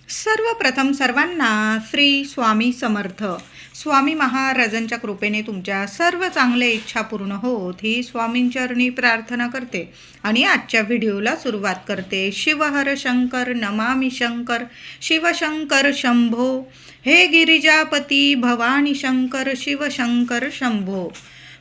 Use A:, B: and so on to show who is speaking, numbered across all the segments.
A: सर्वप्रथम सर्वांना श्री स्वामी समर्थ. स्वामी महाराजांच्या कृपेने तुमच्या सर्व चांगल्या इच्छा पूर्ण होत ही स्वामींचरणी प्रार्थना करते आणि आजच्या व्हिडिओला सुरुवात करते. शिवहर शंकर नमामि शंकर, शिवशंकर शंभो, हे गिरिजापती भवानी शंकर, शिवशंकर शंभो.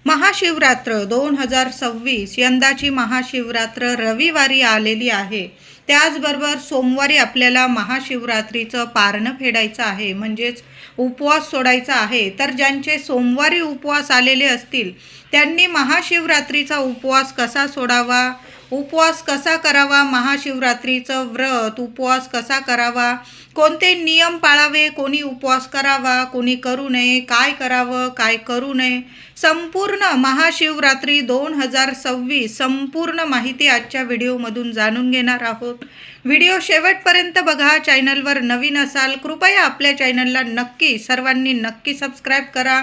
A: महाशिवरात्र 2026 यंदाची महाशिवरात्र रविवारी आलेली आहे. त्याचबरोबर सोमवारी आपल्याला महाशिवरात्रीचं पारणं फेडायचं आहे, म्हणजेच उपवास सोडायचा आहे. तर ज्यांचे सोमवारी उपवास आलेले असतील त्यांनी महाशिवरात्रीचा उपवास कसा सोडावा, उपवास कसा करावा, महाशिवरात्रीचं व्रत उपवास कसा करावा, कोणते नियम पाळावे, कोणी उपवास करावा, कोणी करू नये, काय करावं, काय करू नये, संपूर्ण महाशिवरात्री 2026 संपूर्ण माहिती आजच्या व्हिडिओमधून जाणून घेणार आहोत. व्हिडिओ शेवटपर्यंत बघा. चॅनलवर नवीन असाल कृपया आपल्या चॅनलला सर्वांनी नक्की सबस्क्राईब करा.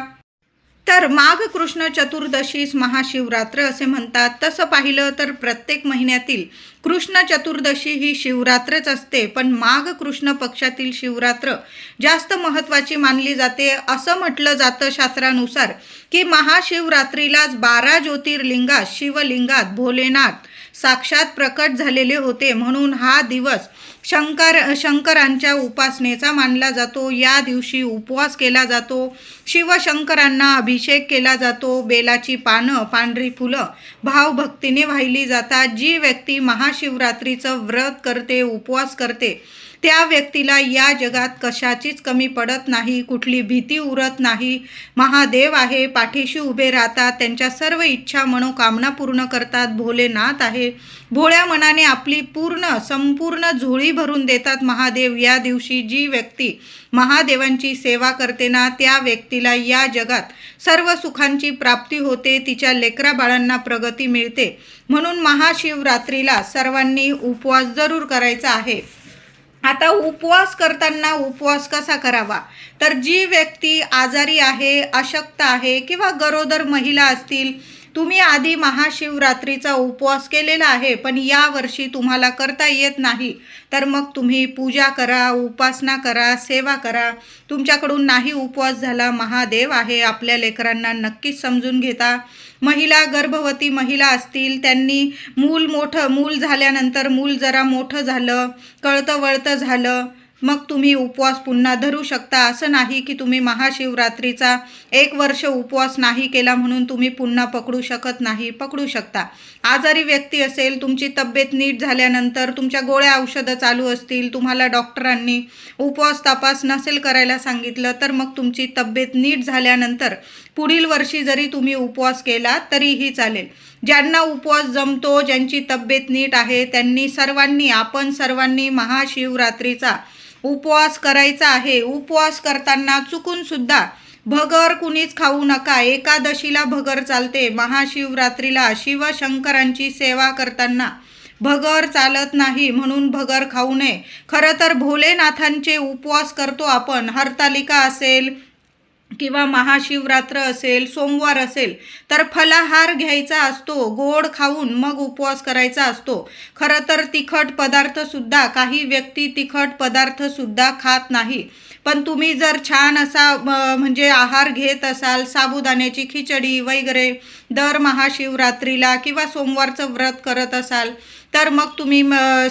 A: तर माघ कृष्ण चतुर्दशीस महाशिवरात्र असे म्हणतात. तसं पाहिलं तर प्रत्येक महिन्यातील कृष्ण चतुर्दशी ही शिवरात्रच असते, पण माघ कृष्ण पक्षातील शिवरात्र जास्त महत्त्वाची मानली जाते. असं म्हटलं जातं शास्त्रानुसार की महाशिवरात्रीलाच 12 ज्योतिर्लिंगात शिवलिंगात भोलेनाथ साक्षात प्रकट झालेले होते, म्हणून हा दिवस शंकरांच्या उपासनेचा मानला जातो. या दिवशी उपवास केला जातो, शिवशंकरांना अभिषेक केला जातो, बेलाची पानं, पांढरी फुलं भावभक्तीने वाहिली जातात. जी व्यक्ती महाशिवरात्रीचं व्रत करते, उपवास करते, त्या व्यक्तीला या जगात कशाचीच कमी पडत नाही, कुठली भीती उरत नाही. महादेव आहे, पाठीशी उभे राहतात, त्यांच्या सर्व इच्छा मनोकामना पूर्ण करतात. भोलेनाथ आहे, भोळ्या मनाने आपली संपूर्ण झोळी भरून देतात महादेव. या दिवशी जी व्यक्ती महादेवांची सेवा करते ना, त्या व्यक्तीला या जगात सर्व सुखांची प्राप्ती होते, तिच्या लेकरा बाळांना प्रगती मिळते. म्हणून महाशिवरात्रीला सर्वांनी उपवास जरूर करायचा आहे. आता उपवास करताना उपवास कसा करावा, तर जी व्यक्ती आजारी आहे, अशक्त आहे किंवा गरोदर महिला असतील, तुम्ही आधी महाशिवरात्रीचा उपवास केलेला आहे पण या वर्षी तुम्हाला करता येत नाही, तर मग तुम्ही पूजा करा, उपासना करा, सेवा करा. तुमच्याकडून नाही उपवास झाला, महादेव आहे, आपल्या लेकरांना नक्कीच समजून घेता. महिला, गर्भवती महिला असतील, त्यांनी मूल झाल्यानंतर मूल जरा मोठं झालं, कळतं वळतं झालं, मग तुम्ही उपवास पुन्हा धरू शकता. असं नाही की तुम्ही महाशिवरात्रीचा 1 वर्ष उपवास नाही केला म्हणून तुम्ही पुन्हा पकडू शकत नाही, पकडू शकता. आजारी व्यक्ती असेल, तुमची तब्येत नीट झाल्यानंतर तुमच्या गोळ्या औषधं चालू असतील, तुम्हाला डॉक्टरांनी उपवास तपास नसेल करायला सांगितलं, तर मग तुमची तब्येत नीट झाल्यानंतर पुढील वर्षी जरी तुम्ही उपवास केला तरीही चालेल. ज्यांना उपवास जमतो, ज्यांची तब्येत नीट आहे, त्यांनी आपण सर्वांनी महाशिवरात्रीचा उपवास करायचा आहे. उपवास करताना चुकून सुद्धा भगर कुणीच खाऊ नका. एकादशीला भगर चालते, महाशिवरात्रीला शिवशंकरांची सेवा करताना भगर चालत नाही, म्हणून भगर खाऊ नये. खरं तर भोलेनाथांचे उपवास करतो आपण, हरतालिका असेल किंवा महाशिवरात्र असेल, सोमवार असेल, तर फलाहार घ्यायचा असतो, गोड खाऊन मग उपवास करायचा असतो. खरं तर तिखट पदार्थसुद्धा, काही व्यक्ती तिखट पदार्थसुद्धा खात नाही, पण तुम्ही जर छान असा म्हणजे आहार घेत असाल, साबुदाण्याची खिचडी वगैरे दर महाशिवरात्रीला किंवा सोमवारचं व्रत करत असाल, तर मग तुम्ही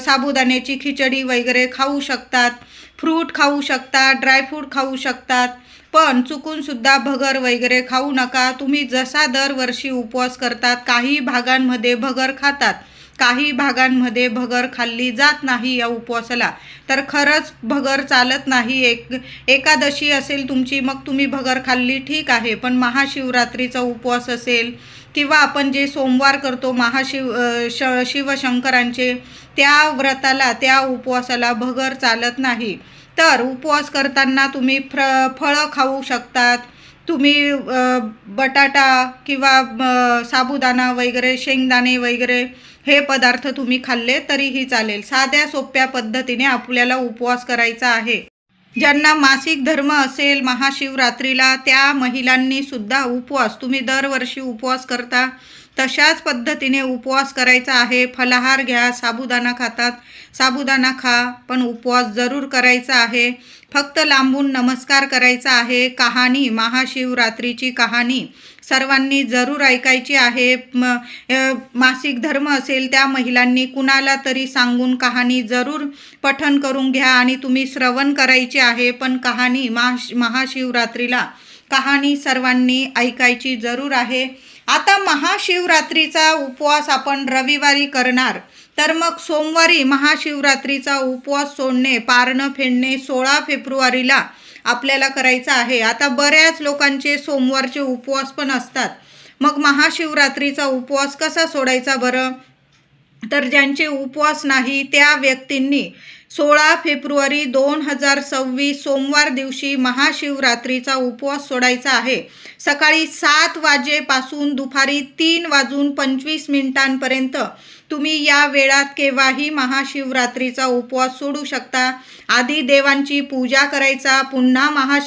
A: साबुदाण्याची खिचडी वगैरे खाऊ शकतात, फ्रूट खाऊ शकतात, ड्रायफ्रूट खाऊ शकतात, पण चुकून सुद्धा भगर वगैरे खाऊ नका. तुम्ही जसा दरवर्षी उपवास करतात, काही भागांमध्ये भगर खातात, काही भागांमध्ये भगर खाल्ली जात नाही या उपवासाला, तर खरंच भगर चालत नाही. एकादशी असेल तुमची, मग तुम्ही भगर खाल्ली ठीक आहे, पण महाशिवरात्रीचा उपवास असेल किंवा आपण जे सोमवार करतो शिवशंकरांचे, त्या व्रताला, त्या उपवासाला भगर चालत नाही. तर उपवास करताना तुम्ही फळं खाऊ शकतात. तुम्ही बटाटा किंवा साबुदाणा वगैरे, शेंगदाणे वगैरे हे पदार्थ तुम्ही खाल्ले तरीही चालेल. साध्या सोप्या पद्धतीने आपल्याला उपवास करायचा आहे. ज्यांना मासिक धर्म असेल महाशिवरात्रीला, त्या महिलांनी सुद्धा उपवास, तुम्ही दरवर्षी उपवास करता तशाच पद्धतीने उपवास करायचा आहे. फलाहार घ्या, साबुदाणा खातात साबुदाणा खा, पण उपवास जरूर करायचा आहे. फक्त लांबून नमस्कार करायचा आहे. कहाणी, महाशिवरात्रीची कहाणी सर्वांनी जरूर ऐकायची आहे. मासिक धर्म असेल त्या महिलांनी कुणाला तरी सांगून कहाणी जरूर पठण करून घ्या आणि तुम्ही श्रवण करायची आहे. पण कहाणी महाशिवरात्रीला कहाणी सर्वांनी ऐकायची जरूर आहे. आता महाशिवरात्रीचा उपवास आपण रविवारी करणार, तर मग सोमवारी महाशिवरात्रीचा उपवास सोडणे, पारणं फेडणे 16 फेब्रुवारीला आपल्याला करायचं आहे. आता बऱ्याच लोकांचे सोमवारचे उपवास पण असतात. मग महाशिवरात्रीचा उपवास कसा सोडायचा बरं? तर ज्यांचे उपवास नाही त्या व्यक्तींनी 16 फेब्रुवारी 2026 सोमवार दिवशी महाशिवरात्रीचा उपवास सोडायचा आहे. सकाळी 7 वाजेपासून दुपारी 3:25 तुम्ही या वेळात केव्हाही महाशिवरात्रीचा उपवास सोडू शकता. आधी देवांची पूजा करायचा, पुन्हा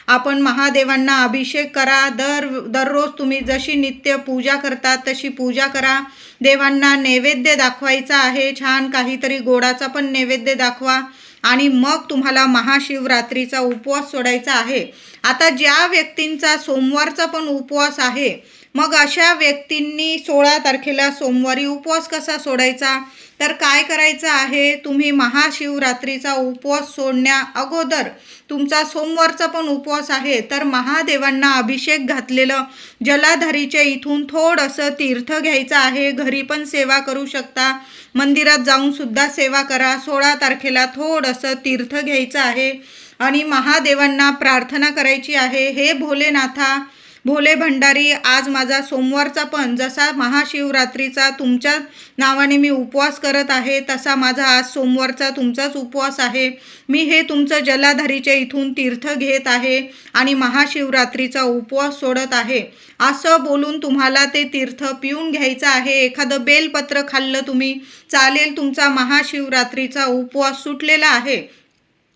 A: आपण महादेवांना अभिषेक करा. दररोज तुम्ही जशी नित्य पूजा करता तशी पूजा करा. देवांना नैवेद्य दाखवायचा आहे, छान काहीतरी गोडाचा पण नैवेद्य दाखवा आणि मग तुम्हाला महाशिवरात्रीचा उपवास सोडायचा आहे. आता ज्या व्यक्तींचा सोमवारचा पण उपवास आहे, मग अशा व्यक्तींनी 16 तारखेला सोमवारी उपवास कसा सोडायचा? तर काय करायचं आहे, तुम्ही महाशिवरात्रीचा उपवास सोडण्या अगोदर तुमचा सोमवारचा पण उपवास आहे, तर महादेवांना अभिषेक घातलेलं जलाधारीच्या इथून थोडंसं तीर्थ घ्यायचं आहे. घरी पण सेवा करू शकता, मंदिरात जाऊन सुद्धा सेवा करा. 16 तारखेला थोडंसं तीर्थ घ्यायचं आहे आणि महादेवांना प्रार्थना करायची आहे. हे भोलेनाथा, भोले भंडारी, आज माझा सोमवारचा पण जसा महाशिवरात्रीचा तुमच्या नावाने मी उपवास करत आहे, तसा माझा आज सोमवारचा तुमचाच उपवास आहे. मी हे तुमचं जलाधारीच्या इथून तीर्थ घेत आहे आणि महाशिवरात्रीचा उपवास सोडत आहे, असं बोलून तुम्हाला ते तीर्थ पिऊन घ्यायचं आहे. एखादं बेलपत्र खाल्लं तुम्ही चालेल, तुमचा महाशिवरात्रीचा उपवास सुटलेला आहे.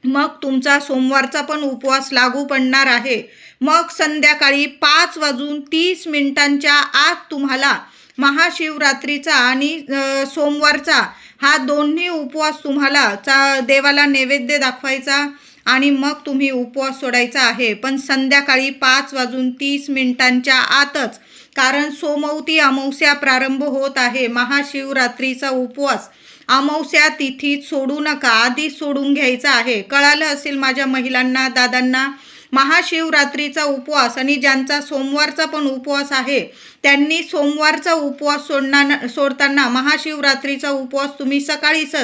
A: मग तुमचा सोमवारचा पण उपवास लागू पडणार आहे. मग संध्याकाळी 5:30 आत तुम्हाला महाशिवरात्रीचा आणि सोमवारचा हा दोन्ही उपवास तुम्हाला देवाला नैवेद्य दाखवायचा आणि मग तुम्ही उपवास सोडायचा आहे. पण संध्याकाळी 5:30 आतच, कारण सोमवती अमावस्या प्रारंभ होत आहे. महाशिवरात्रीचा उपवास अमावस्या तिथीत सोडू नका, आधी सोडून घ्यायचा आहे. कळालं असेल माझ्या महिलांना, दादांना. महाशिवरात्रीचा उपवास आणि ज्यांचा सोमवारचा पण उपवास आहे त्यांनी सोमवारचा उपवास सोडताना महाशिवरात्रीचा उपवास तुम्ही सकाळीच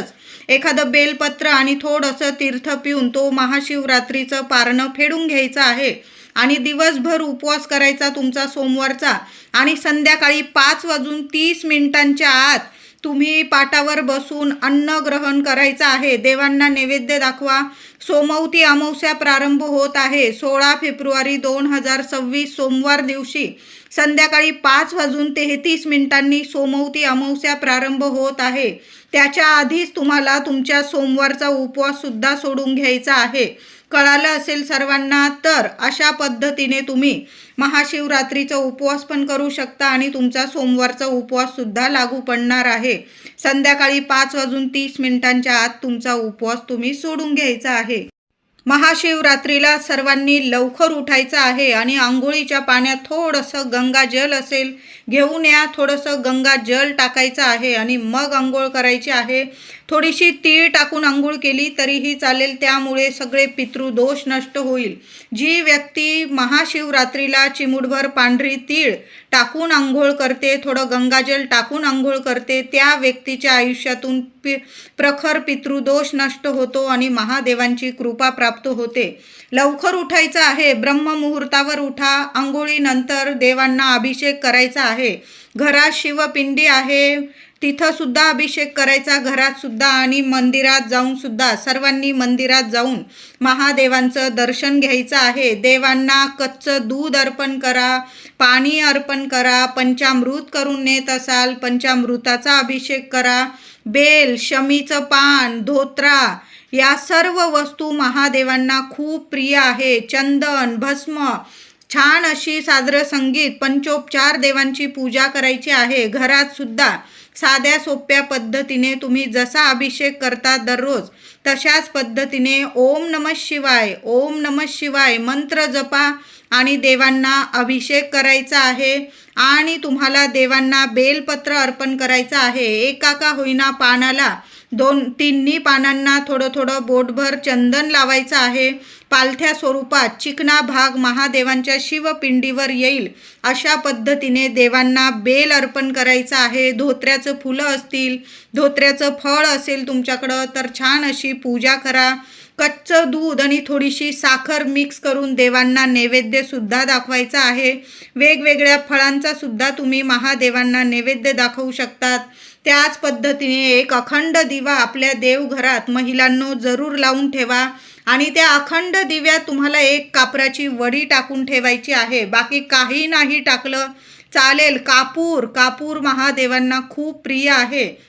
A: एखादं बेलपत्र आणि थोडंसं तीर्थ पिऊन तो महाशिवरात्रीचं पारणं फेडून घ्यायचं आहे आणि दिवसभर उपवास करायचा तुमचा सोमवारचा. आणि संध्याकाळी 5:30 आत तुम्ही पाटावर बसून अन्न ग्रहण करायचं आहे. देवांना नैवेद्य दाखवा. सोमवती अमावस्या प्रारंभ होत आहे 16 फेब्रुवारी 2026 सोमवार दिवशी संध्याकाळी 5:33 सोमवती अमावस्या प्रारंभ होत आहे. त्याच्या आधीच तुम्हाला तुमच्या सोमवारचा उपवास सुद्धा सोडून घ्यायचा आहे. कळालं असेल सर्वांना. तर अशा पद्धतीने तुम्ही महाशिवरात्रीचा उपवास पण करू शकता आणि तुमचा सोमवारचा उपवास सुद्धा लागू पडणार आहे. संध्याकाळी 5:30 आत तुमचा उपवास तुम्ही सोडून घ्यायचा आहे. महाशिवरात्रीला सर्वांनी लवकर उठायचं आहे आणि आंघोळीच्या पाण्यात थोडंसं गंगाजल असेल घेऊन या. थोडंसं गंगाजल टाकायचं आहे आणि मग आंघोळ करायची आहे. थोडीशी तीळ टाकून आंघोळ केली तरीही चालेल, त्यामुळे सगळे पितृदोष नष्ट होईल. जी व्यक्ती महाशिवरात्रीला चिमूटभर पांढरी तीळ टाकून आंघोळ करते, थोडं गंगाजल टाकून आंघोळ करते, त्या व्यक्तीच्या आयुष्यातून प्रखर पितृदोष नष्ट होतो आणि महादेवांची कृपा प्राप्त होते. लवकर उठायचं आहे, ब्रह्ममुहूर्तावर उठा. आंघोळीनंतर देवांना अभिषेक करायचा आहे. घरात शिवपिंडी आहे तिथं सुद्धा अभिषेक करायचा, घरात सुद्धा, आणि मंदिरात जाऊन सुद्धा. सर्वांनी मंदिरात जाऊन महादेवांचं दर्शन घ्यायचं आहे. देवांना कच्चं दूध अर्पण करा, पाणी अर्पण करा. पंचामृत करून नेत असाल पंचामृताचा अभिषेक करा. बेल, शमीचं पान, धोत्रा या सर्व वस्तू महादेवांना खूप प्रिय आहे. चंदन, भस्म, छान अशी सादर संगीत पंचोपचार देवांची पूजा करायची आहे. घरात सुद्धा साध्या सोप्या पद्धतीने तुम्ही जसा अभिषेक करता दररोज तशाच पद्धतीने ओम नमः शिवाय, ओम नमः शिवाय मंत्र जपा आणि देवांना अभिषेक करायचा आहे. आणि तुम्हाला देवांना बेलपत्र अर्पण करायचं आहे. एका का होईना पानाला तिन्ही पानांना थोडं थोडं बोटभर चंदन लावायचं आहे. पालथ्या स्वरूपात चिकना भाग महादेवांच्या शिवपिंडीवर येईल अशा पद्धतीने देवांना बेल अर्पण करायचं आहे. धोत्र्याचं फुलं असतील, धोत्र्याचं फळ असेल तुमच्याकडं तर छान अशी पूजा करा. कच्चं दूध आणि थोडीशी साखर मिक्स करून देवांना नैवेद्य सुद्धा दाखवायचा आहे. वेगवेगळ्या फळांचा सुद्धा तुम्ही महादेवांना नैवेद्य दाखवू शकतात. त्याच पद्धतीने एक अखंड दिवा आपल्या देवघरात महिलांनो जरूर लावून ठेवा आणि त्या अखंड दिव्यात तुम्हाला एक कापराची वडी टाकून ठेवायची आहे. बाकी काही नाही टाकलं चालेल. कापूर महादेवांना खूप प्रिय आहे.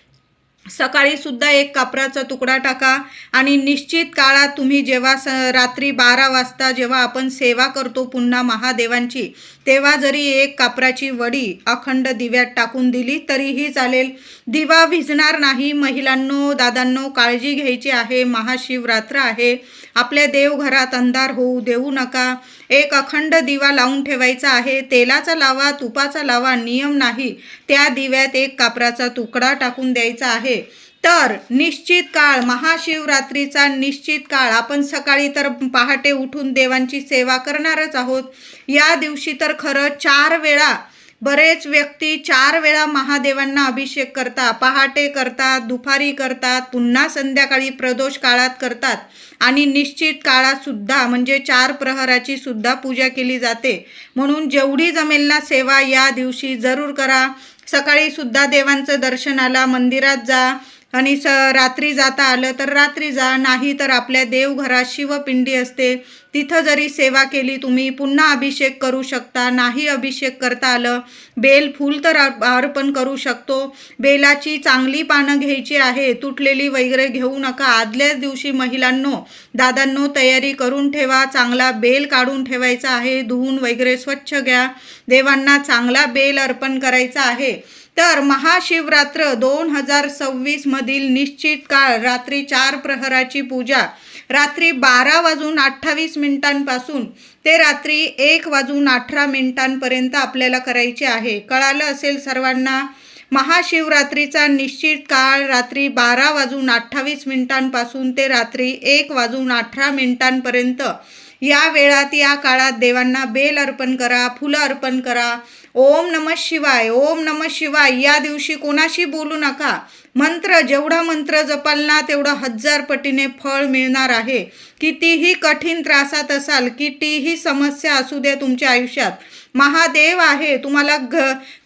A: सकाळी सुद्धा एक कापराचा तुकडा टाका आणि निश्चित काळात तुम्ही जेव्हा रात्री 12 वाजता जेव्हा आपण सेवा करतो पुन्हा महादेवांची, तेव्हा जरी एक कापराची वडी अखंड दिव्यात टाकून दिली तरीही चालेल. दिवा विझणार नाही. महिलांनो, दादांनो, काळजी घ्यायची आहे. महाशिवरात्र आहे. आपल्या देवघरात अंधार होऊ देऊ नका. एक अखंड दिवा लावून ठेवायचा आहे. तेलाचा लावा, तुपाचा लावा, नियम नाही. त्या दिव्यात एक कापराचा तुकडा टाकून द्यायचा आहे. तर निश्चित काळ, महाशिवरात्रीचा निश्चित काळ, आपण सकाळी तर पहाटे उठून देवांची सेवा करणारच आहोत. या दिवशी तर खरं 4 वेळा, बरेच व्यक्ती 4 वेळा महादेवांना अभिषेक करतात. पहाटे करतात, दुपारी करतात, पुन्हा संध्याकाळी प्रदोष काळात करतात आणि निश्चित काळात सुद्धा म्हणजे 4 प्रहराची सुद्धा पूजा केली जाते. म्हणून जेवढी जमेल ना सेवा या दिवशी जरूर करा. सकाळी सुद्धा देवांचं दर्शनाला मंदिरात जा आणि रात्री जाता आलं तर रात्री जा, नाही तर आपल्या देवघरात शिवपिंडी असते तिथं जरी सेवा केली तुम्ही पुन्हा अभिषेक करू शकता. नाही अभिषेक करता आलं, बेल फूल तर अर्पण करू शकतो. बेलाची चांगली पानं घ्यायची आहे, तुटलेली वगैरे घेऊ नका. आदल्याच दिवशी महिलांनो, दादांनो तयारी करून ठेवा. चांगला बेल काढून ठेवायचा आहे, धुवून वगैरे स्वच्छ घ्या. देवांना चांगला बेल अर्पण करायचा आहे. तर महाशिवरात्र 2026 मधील निश्चित काळ रात्री 4 प्रहराची पूजा रात्री 12:28 ते रात्री 1:18 आपल्याला करायची आहे. कळालं असेल सर्वांना. महाशिवरात्रीचा निश्चित काळ रात्री 12:28 ते रात्री 1:18 या वेळात, या काळात देवांना बेल अर्पण करा, फुलं अर्पण करा. ओम नमः शिवाय, ओम नमः शिवाय या दिवशी कोणाशी बोलू नका. जेवढा मंत्र जपाल ना तेवढं 1000 पटीने फळ मिळणार आहे. कितीही कठीण त्रासात असाल, कितीही समस्या असू द्या तुमच्या आयुष्यात, महादेव आहे. तुम्हाला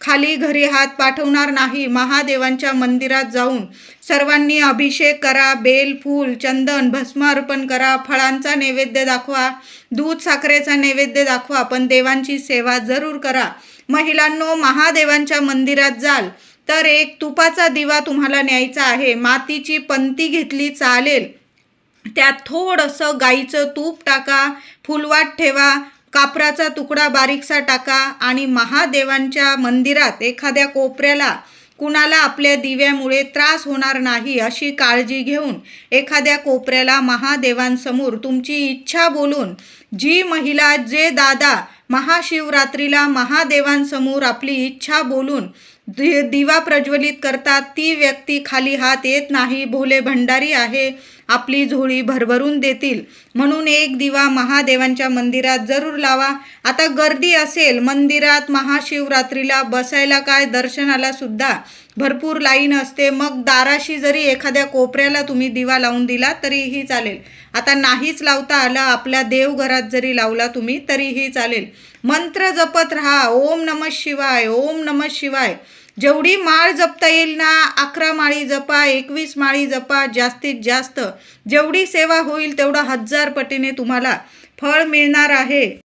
A: खाली घरी हात पाठवणार नाही. महादेवांच्या मंदिरात जाऊन सर्वांनी अभिषेक करा. बेल, फूल, चंदन, भस्म अर्पण करा. फळांचा नैवेद्य दाखवा, दूध साखरेचा नैवेद्य दाखवा, पण देवांची सेवा जरूर करा. महिलांनो, महादेवांच्या मंदिरात जाल तर एक तुपाचा दिवा तुम्हाला न्यायचा आहे. मातीची पंती घेतली चालेल, त्यात थोडंसं गाईचं तूप टाका, फुलवात ठेवा, कापराचा तुकडा बारीकसा टाका आणि महादेवांच्या मंदिरात एखाद्या कोपऱ्याला कुणाला आपल्या दिव्यामुळे त्रास होणार नाही अशी काळजी घेऊन एखाद्या कोपऱ्याला महादेवांसमोर तुमची इच्छा बोलून, जी महिला, जे दादा महाशिवरात्रीला महादेवांसमोर आपली इच्छा बोलून दिवा प्रज्वलित करतात, ती व्यक्ती खाली हात येत नाही. भोले भंडारी आहे, आपली झोळी भरभरून देतील. म्हणून एक दिवा महादेवांच्या मंदिरात जरूर लावा. आता गर्दी असेल मंदिरात महाशिवरात्रीला बसायला काय, दर्शनाला सुद्धा भरपूर लाईन असते. मग दाराशी जरी एखाद्या कोपऱ्याला तुम्ही दिवा लावून दिला तरीही चालेल. आता नाहीच लावता आला, आपल्या देवघरात जरी लावला तुम्ही तरीही चालेल. मंत्र जपत राहा. ओम नमः शिवाय, ओम नमः शिवाय. जेवढी माळ जपता येईल ना, 11 माळी जपा, 21 माळी जपा. जास्तीत जास्त जेवढी सेवा होईल तेवढं 1000 पटीने तुम्हाला फळ मिळणार आहे.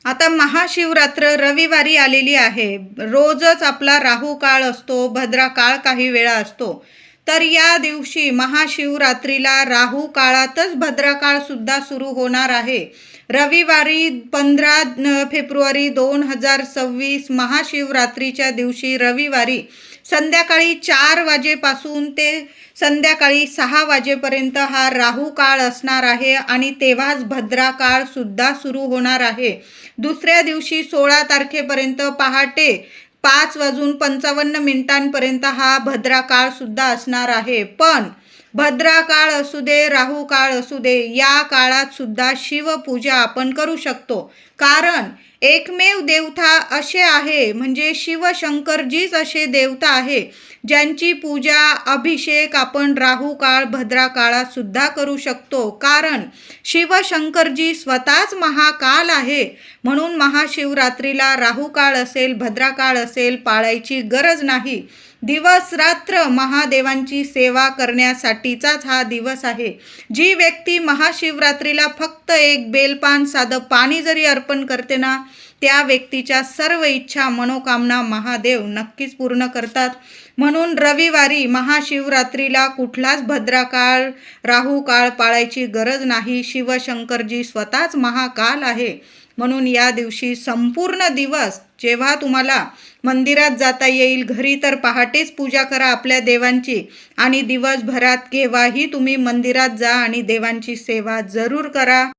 A: आता महाशिवरात्र रविवारी आलेली आहे. रोजच आपला राहू काळ असतो, भद्रा काळ काही वेळा असतो. तर या दिवशी महाशिवरात्रीला राहू काळातच भद्रकाळ सुद्धा सुरू होणार आहे. रविवारी 15 फेब्रुवारी 2026 महाशिवरात्रीच्या दिवशी रविवारी संध्याकाळी 4 वाजेपासून ते संध्याकाळी 6 वाजेपर्यंत हा राहू काळ असणार आहे आणि तेव्हाच भद्रकाळ सुद्धा सुरू होणार आहे. दुसऱ्या दिवशी 16 तारखेपर्यंत पहाटे 5:55 हा भद्रकाळ सुद्धा असणार आहे. पण भद्रकाळ असू दे, राहू काळ असू दे, या काळात सुद्धा शिवपूजा आपण करू शकतो. कारण एकमेव देवता असे आहे, म्हणजे शिवशंकरजीच असे देवता आहे ज्यांची पूजा अभिषेक आपण राहू काळ भद्रकाळात सुद्धा करू शकतो. कारण शिवशंकरजी स्वतःच महाकाल आहे. म्हणून महाशिवरात्रीला राहू काळ असेल भद्रकाळ असेल पाळायची गरज नाही. दिवस रात्र महादेवांची सेवा करण्यासाठीचाच हा दिवस आहे. जी व्यक्ती महाशिवरात्रीला फक्त एक बेलपान साधं पाणी जरी अर्पण करते ना, त्या व्यक्तीच्या सर्व इच्छा मनोकामना महादेव नक्कीच पूर्ण करतात. म्हणून रविवारी महाशिवरात्रीला कुठलाच भद्रकाळ राहू काळ पाळायची गरज नाही. शिवशंकरजी स्वतःच महाकाल आहे. म्हणून या दिवशी संपूर्ण दिवस जेव्हा तुम्हाला मंदिरात जाता येईल, घरी तर पहाटेच पूजा करा आपल्या देवांची आणि दिवसभरात केव्हाही तुम्ही मंदिरात जा आणि देवांची सेवा जरूर करा.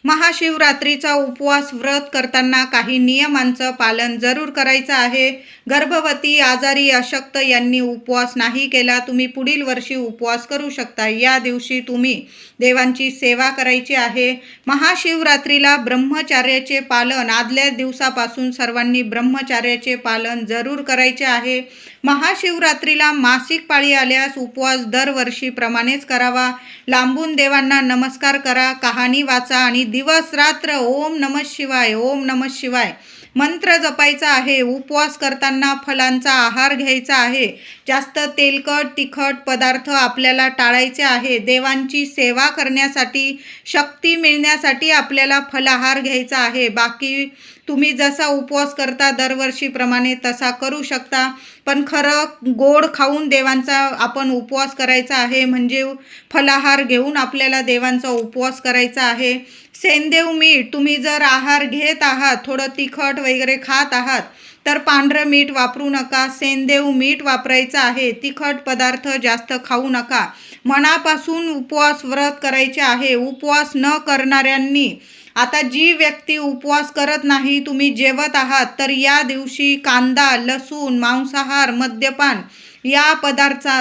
A: महाशिवरात्रीचा उपवास व्रत करताना काही नियमांचं पालन जरूर करायचं आहे. गर्भवती, आजारी, अशक्त यांनी उपवास नाही केला, तुम्ही पुढील वर्षी उपवास करू शकता. या दिवशी तुम्ही देवांची सेवा करायची आहे. महाशिवरात्रीला ब्रह्मचार्याचे पालन आदल्या दिवसापासून सर्वांनी ब्रह्मचार्याचे पालन जरूर करायचे आहे. महाशिवरात्रीला मासिक पाळी आल्यास उपवास दरवर्षीप्रमाणेच करावा. लांबून देवांना नमस्कार करा, कहाणी वाचा आणि दिवस रात्र ओम नमः शिवाय ओम नमः शिवाय मंत्र जपायचा आहे. उपवास करताना फलांचा आहार घ्यायचा आहे. जास्त तेलकट तिखट पदार्थ आपल्याला टाळायचे आहे. देवांची सेवा करण्यासाठी शक्ती मिळण्यासाठी आपल्याला फलाहार घ्यायचा आहे. बाकी तुम्ही जसा उपवास करता दरवर्षीप्रमाणे तसा करू शकता, पण खरं गोड खाऊन देवांचा आपण उपवास करायचा आहे. म्हणजे फलाहार घेऊन आपल्याला देवांचा उपवास करायचा आहे. सेंदेव मीठ, तुम्ही जर आहार घेत आहात, थोडं तिखट वगैरे खात आहात तर पांढरं मीठ वापरू नका, सेंदेव मीठ वापरायचं आहे. तिखट पदार्थ जास्त खाऊ नका. मनापासून उपवास व्रत करायचे आहे. उपवास न करणाऱ्यांनी, आता जी व्यक्ती उपवास करत नाही, तुम्ही जेवत आहात तर या दिवशी कांदा, लसूण, मांसाहार, मद्यपान या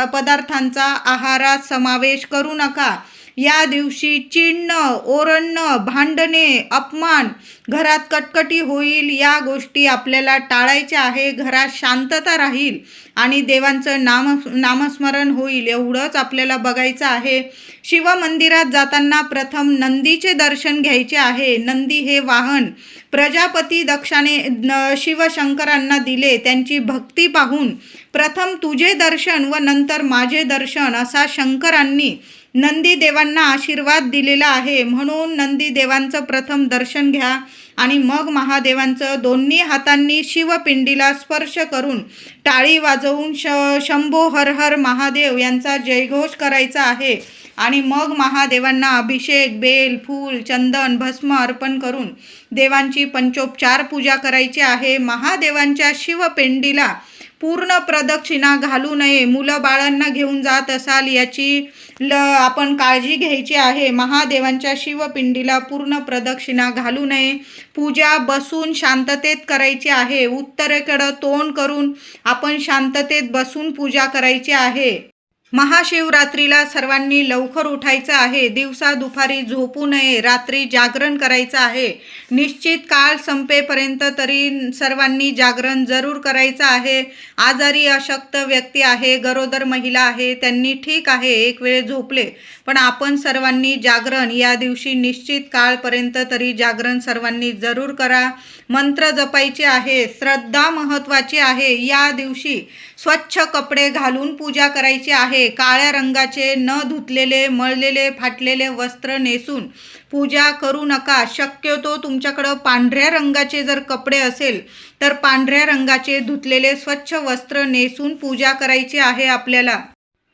A: पदार्थांचा आहारात समावेश करू नका. या दिवशी चिडणं, ओरडणं, भांडणे, अपमान, घरात कटकटी होईल, या गोष्टी आपल्याला टाळायच्या आहे. घरात शांतता राहील आणि देवांचं नामस्मरण होईल, एवढंच आपल्याला बघायचं आहे. शिवमंदिरात जाताना प्रथम नंदीचे दर्शन घ्यायचे आहे. नंदी हे वाहन प्रजापती दक्षाने शिवशंकरांना दिले. त्यांची भक्ती पाहून प्रथम तुझे दर्शन व नंतर माझे दर्शन असा शंकरांनी नंदी देवांना आशीर्वाद दिलेला आहे. म्हणून नंदी देवांचं प्रथम दर्शन घ्या आणि मग महादेवांचं दोन्ही हातांनी शिवपिंडीला स्पर्श करून टाळी वाजवून शंभो हर हर महादेव यांचा जयघोष करायचा आहे. आणि मग महादेवांना अभिषेक, बेल, फूल, चंदन, भस्म अर्पण करून देवांची पंचोपचार पूजा करायची आहे. महादेवांच्या शिवपिंडीला पूर्ण प्रदक्षिणा घालू नये. मुलं बाळांना घेऊन जात असाल याची आपण काळजी घ्यायची आहे. महादेवांच्या शिवपिंडीला पूर्ण प्रदक्षिणा घालू नये. पूजा बसून शांततेत करायची आहे. उत्तरेकडं तोंड करून आपण शांततेत बसून पूजा करायची आहे. महाशिवरात्रीला सर्वांनी लवकर उठायचं आहे. दिवसा दुपारी झोपू नये. रात्री जागरण करायचं आहे. निश्चित काळ संपेपर्यंत तरी सर्वांनी जागरण जरूर करायचं आहे. आजारी अशक्त व्यक्ती आहे, गरोदर महिला आहे, त्यांनी ठीक आहे एक वेळ झोपले, पण आपण सर्वांनी जागरण या दिवशी निश्चित काळपर्यंत तरी जागरण सर्वांनी जरूर करा. मंत्र जपायचे आहे. श्रद्धा महत्त्वाची आहे. या दिवशी स्वच्छ कपडे घालून पूजा करायची आहे. काळ्या रंगाचे न धुतलेले, मळलेले, फाटलेले वस्त्र नेसून पूजा करू नका. शक्यतो तुमच्याकडं पांढऱ्या रंगाचे जर कपडे असेल तर पांढऱ्या रंगाचे धुतलेले स्वच्छ वस्त्र नेसून पूजा करायची आहे आपल्याला.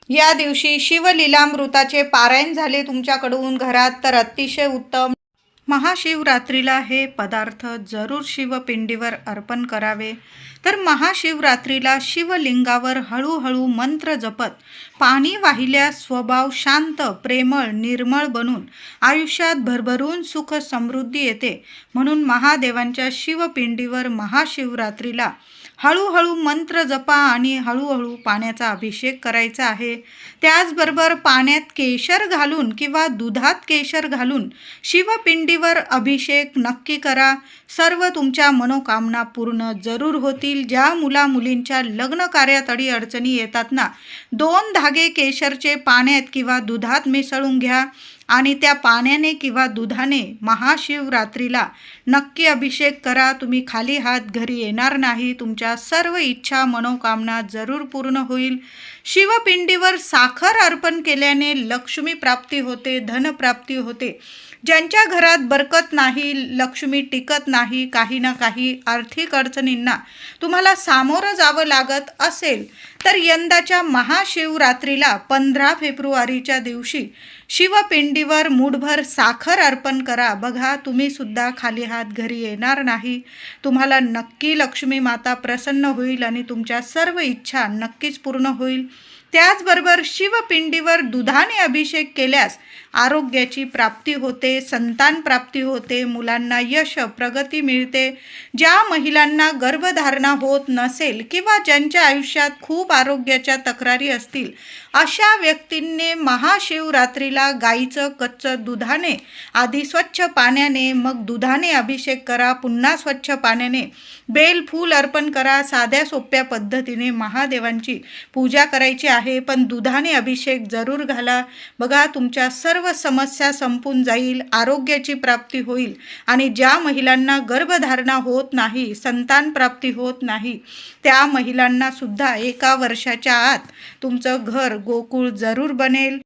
A: या दिवशी शिवलीलामृताचे पारायण झाले तुमच्याकडून घरात तर अतिशय उत्तम. महाशिवरात्रीला हे पदार्थ जरूर शिवपिंडीवर अर्पण करावे. तर महाशिवरात्रीला शिवलिंगावर हळूहळू मंत्र जपत पाणी वाहिल्यास स्वभाव शांत, प्रेमळ, निर्मळ बनून आयुष्यात भरभरून सुख समृद्धी येते. म्हणून महादेवांच्या शिवपिंडीवर महाशिवरात्रीला हळूहळू मंत्र जपा आणि हळूहळू पाण्याचा अभिषेक करायचा आहे. त्याचबरोबर पाण्यात केशर घालून किंवा दुधात केशर घालून शिवपिंडीवर अभिषेक नक्की करा. सर्व तुमच्या मनोकामना पूर्ण जरूर होतील. ज्या मुलींच्या लग्न कार्यात अडचणी येतात ना, 2 धागे केशरचे पाण्यात किंवा दुधात मिसळून घ्या आणि त्या पाण्याने किंवा दुधाने महाशिवरात्रीला नक्की अभिषेक करा. तुम्ही खाली हात घरी येणार नाही. तुमच्या सर्व इच्छा मनोकामना जरूर पूर्ण होईल. शिवपिंडीवर साखर अर्पण केल्याने लक्ष्मी प्राप्ती होते, धनप्राप्ती होते. ज्यांच्या घरात बरकत नाही, लक्ष्मी टिकत नाही, काही ना काही आर्थिक अडचणींना तुम्हाला सामोरं जावं लागत असेल तर यंदाच्या महाशिवरात्रीला 15 फेब्रुवारीच्या दिवशी शिवपिंडीवर मूठभर साखर अर्पण करा. बघा, तुम्ही सुद्धा खाली हात घरी येणार नाही. तुम्हाला नक्की लक्ष्मी माता प्रसन्न होईल आणि तुमच्या सर्व इच्छा नक्कीच पूर्ण होईल. त्याचबरोबर शिवपिंडीवर दुधाने अभिषेक केल्यास आरोग्याची प्राप्ती होते, संतान प्राप्ती होते, मुलांना यश प्रगती मिळते. ज्या महिलांना गर्भधारणा होत नसेल किंवा ज्यांच्या आयुष्यात खूप आरोग्याच्या तक्रारी असतील अशा व्यक्तींनी महाशिवरात्रीला गाईचं कच्चं दुधाने आधी स्वच्छ पाण्याने मग दुधाने अभिषेक करा. पुन्हा स्वच्छ पाण्याने बेलफूल अर्पण करा. साध्या सोप्या पद्धतीने महादेवांची पूजा करायची आहे, पण दुधाने अभिषेक जरूर घाला. बघा, तुमच्या सर्व समस्या संपून जाईल, आरोग्याची प्राप्ती होईल. आणि ज्या महिलांना गर्भधारणा होत नाही, संतान प्राप्ती होत नाही, त्या महिलांना सुद्धा 1 वर्षाच्या आत तुमचं घर गोकुळ जरूर बनेल.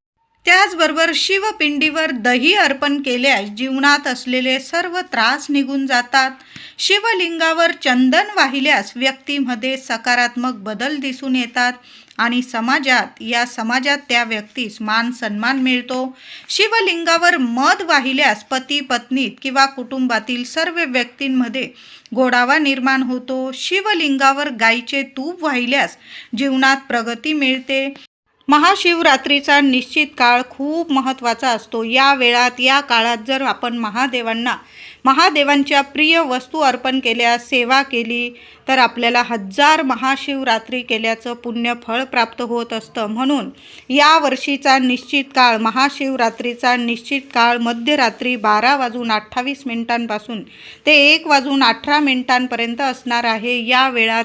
A: त्याचबरोबर शिवपिंडीवर दही अर्पण केल्यास जीवनात असलेले सर्व त्रास निघून जातात. शिवलिंगावर चंदन वाहिल्यास व्यक्तीमध्ये सकारात्मक बदल दिसून येतात आणि समाजात त्या व्यक्तीस मान सन्मान मिळतो. शिवलिंगावर मध वाहिल्यास पती पत्नीत किंवा कुटुंबातील सर्व व्यक्तींमध्ये गोडावा निर्माण होतो. शिवलिंगावर गाईचे तूप वाहिल्यास जीवनात प्रगती मिळते. महाशिवरात्रीचा निश्चित काळ खूप महत्त्वाचा असतो. या काळात जर आपण महादेवांच्या प्रिय वस्तू अर्पण केल्या, सेवा केली तर आपल्याला 1000 महाशिवरात्री केल्याचं पुण्य फळ प्राप्त होत असतं. म्हणून या वर्षीचा निश्चित काळ, महाशिवरात्रीचा निश्चित काळ मध्यरात्री 12:28 पासून ते 1:18 असणार आहे.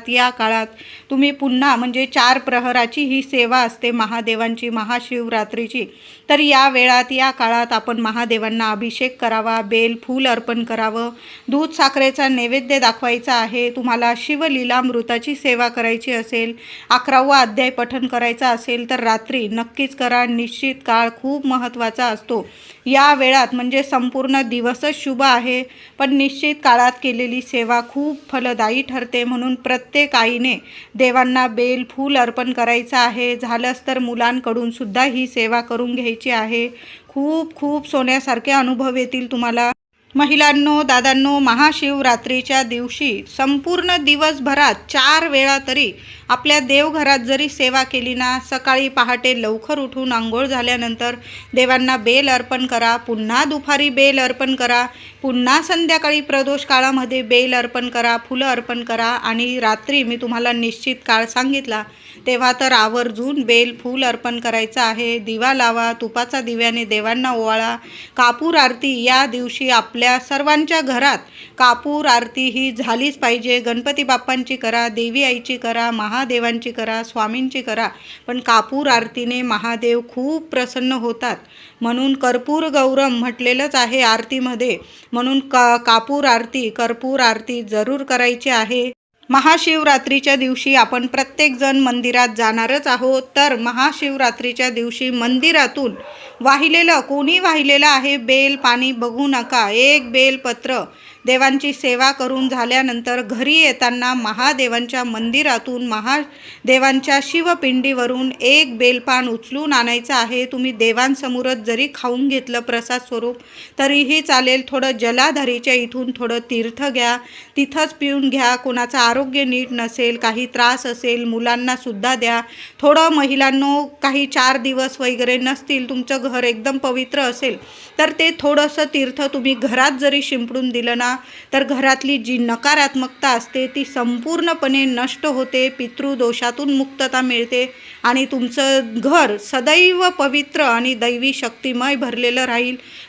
A: या काळात तुम्ही पुन्हा 4 प्रहराची ही सेवा असते महादेवांची महाशिवरात्रीची. तर या काळात आपण महादेवांना अभिषेक करावा, बेल फूल अर्पण करावं, दूध साखरेचा नैवेद्य दाखवायचा आहे. तुम्हाला शिवलीलामृताची सेवा करायची असेल, 11वा अध्याय पठण करायचा असेल तर रात्री नक्कीच करा. निश्चित काळ खूप महत्त्वाचा असतो. या वेळात संपूर्ण दिवसच शुभ आहे, पण निश्चित काळात केलेली सेवा खूप फलदायी ठरते. म्हणून प्रत्येक आईने देवांना बेल फूल अर्पण करायचं आहे. झालंच तर मुलांकडून सुद्धा ही सेवा करून घ्यायची आहे. खूप सोन्यासारखे अनुभव येतील तुम्हाला. महिलांनो, दादांनो, महाशिवरात्रीच्या दिवशी संपूर्ण दिवसभरात 4 वेळा तरी आपल्या देवघरात जरी सेवा केली ना, सकाळी पहाटे लवकर उठून आंघोळ झाल्यानंतर देवांना बेल अर्पण करा, पुन्हा दुपारी बेल अर्पण करा, पुन्हा संध्याकाळी प्रदोष काळामध्ये बेल अर्पण करा, फुलं अर्पण करा आणि रात्री मी तुम्हाला निश्चित काळ सांगितला तेव्हा तर आवर्जून बेल फूल अर्पण करायचं आहे. दिवा लावा, तुपाचा दिव्याने देवांना ओवाळा. कापूर आरती या दिवशी आपल्या सर्वांच्या घरात कापूर आरती ही झालीच पाहिजे. गणपती बाप्पांची करा, देवी आईची करा, महादेवांची करा, स्वामींची करा, पण कापूर आरतीने महादेव खूप प्रसन्न होतात. म्हणून कर्पूर गौरम म्हटलेलंच आहे आरतीमध्ये. म्हणून कापूर आरती, कर्पूर आरती जरूर करायची आहे. महाशिवरात्रीच्या दिवशी आपण प्रत्येकजण मंदिरात जाणारच आहोत. तर महाशिवरात्रीच्या दिवशी मंदिरातून कोणी वाहिलेलं आहे बेल पाणी बघू नका. 1 बेलपत्र देवांची सेवा करून झाल्यानंतर घरी येताना महादेवांच्या मंदिरातून महादेवांच्या शिवपिंडीवरून एक बेलपान उचलून आणायचं आहे. तुम्ही देवांसमोरच जरी खाऊन घेतलं प्रसाद स्वरूप तरीही चालेल. थोडं जलाधारीच्या इथून थोडं तीर्थ घ्या, तिथंच पिऊन घ्या. कोणाचं आरोग्य नीट नसेल, काही त्रास असेल, मुलांना सुद्धा द्या. थोडं महिलांनो काही 4 दिवस वगैरे नसतील, तुमचं घर एकदम पवित्र असेल तर ते थोडंसं तीर्थ तुम्ही घरात जरी शिंपडून दिलं ना तर घरातली जी नकारात्मकता असते ती संपूर्णपणे नष्ट होते, पितृदोषातून मुक्तता मिळते आणि तुमचं घर सदैव पवित्र आणि दैवी शक्तिमय भरलेलं राहील.